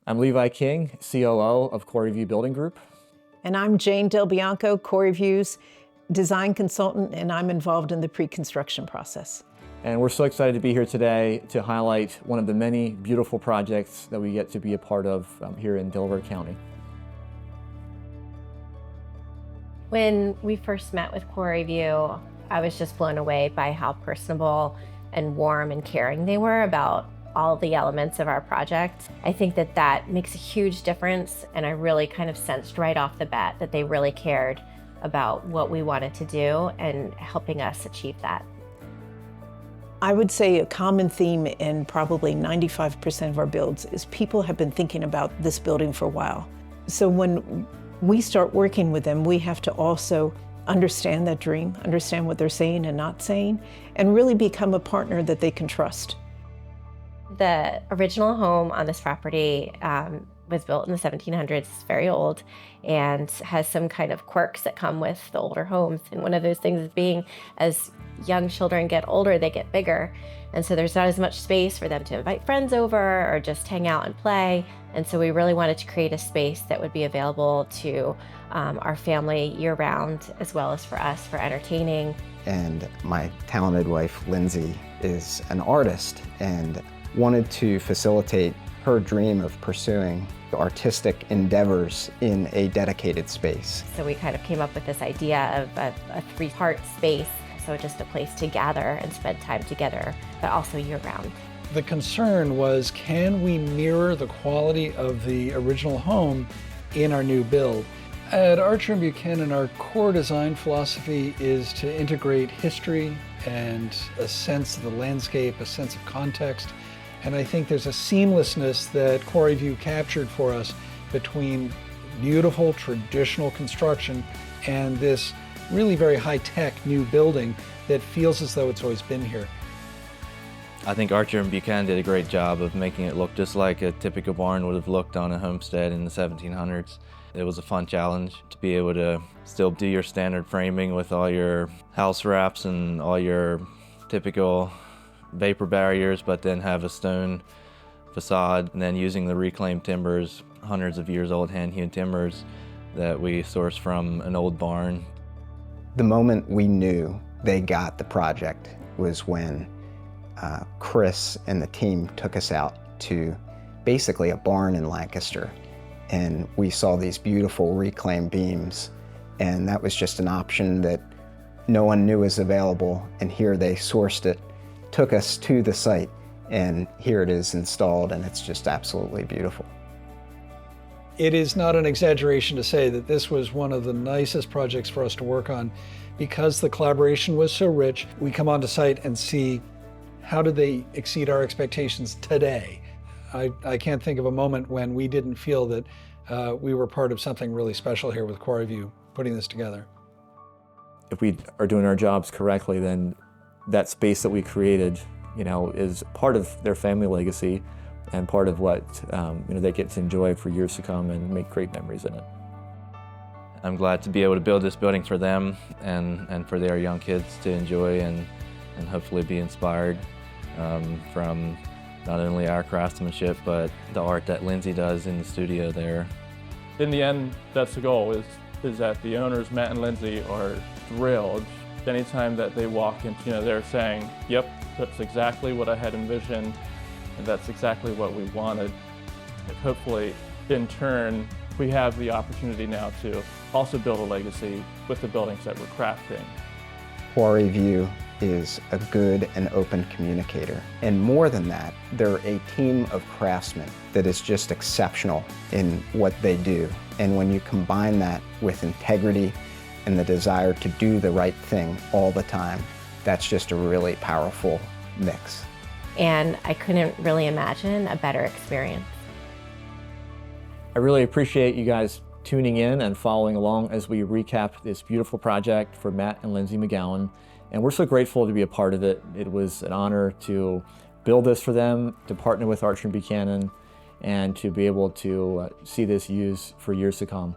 I'm Levi King, COO of Quarry View Building Group. And I'm Jane Del Bianco, Quarry View's design consultant, and I'm involved in the pre-construction process. And we're so excited to be here today to highlight one of the many beautiful projects that we get to be a part of here in Delaware County. When we first met with Quarry View, I was just blown away by how personable and warm and caring they were about all the elements of our project. I think that that makes a huge difference, and I really kind of sensed right off the bat that they really cared about what we wanted to do and helping us achieve that. I would say a common theme in probably 95% of our builds is people have been thinking about this building for a while. So when we start working with them, we have to also understand that dream, understand what they're saying and not saying, and really become a partner that they can trust. The original home on this property was built in the 1700s. It's very old and has some kind of quirks that come with the older homes. And one of those things is being, as young children get older, they get bigger. And so there's not as much space for them to invite friends over or just hang out and play. And so we really wanted to create a space that would be available to our family year-round, as well as for us for entertaining. And my talented wife, Lindsay, is an artist and wanted to facilitate her dream of pursuing artistic endeavors in a dedicated space. So we kind of came up with this idea of a three-part space, so just a place to gather and spend time together, but also year-round. The concern was, can we mirror the quality of the original home in our new build? At Archer & Buchanan, our core design philosophy is to integrate history and a sense of the landscape, a sense of context. And I think there's a seamlessness that Quarry View captured for us between beautiful traditional construction and this really very high-tech new building that feels as though it's always been here. I think Archer & Buchanan did a great job of making it look just like a typical barn would have looked on a homestead in the 1700s. It was a fun challenge to be able to still do your standard framing with all your house wraps and all your typical vapor barriers, but then have a stone facade, and then using the reclaimed timbers, hundreds of years old hand-hewn timbers that we sourced from an old barn. The moment we knew they got the project was when Chris and the team took us out to basically a barn in Lancaster, and we saw these beautiful reclaimed beams, and that was just an option that no one knew was available, and here they sourced it, took us to the site, and here it is installed, and it's just absolutely beautiful. It is not an exaggeration to say that this was one of the nicest projects for us to work on because the collaboration was so rich. We come onto site and see how did they exceed our expectations today. I can't think of a moment when we didn't feel that we were part of something really special here with Quarry View putting this together. If we are doing our jobs correctly, then that space that we created, is part of their family legacy and part of what they get to enjoy for years to come and make great memories in it. I'm glad to be able to build this building for them and for their young kids to enjoy and hopefully be inspired from not only our craftsmanship, but the art that Lindsay does in the studio there. In the end, that's the goal, is that the owners, Matt and Lindsay, are thrilled. Anytime that they walk in, they're saying, yep, that's exactly what I had envisioned, and that's exactly what we wanted. And hopefully, in turn, we have the opportunity now to also build a legacy with the buildings that we're crafting. Quarry View is a good and open communicator. And more than that, they're a team of craftsmen that is just exceptional in what they do. And when you combine that with integrity and the desire to do the right thing all the time, that's just a really powerful mix. And I couldn't really imagine a better experience. I really appreciate you guys tuning in and following along as we recap this beautiful project for Matt and Lindsay McGowan. And we're so grateful to be a part of it. It was an honor to build this for them, to partner with Archer & Buchanan, and to be able to see this used for years to come.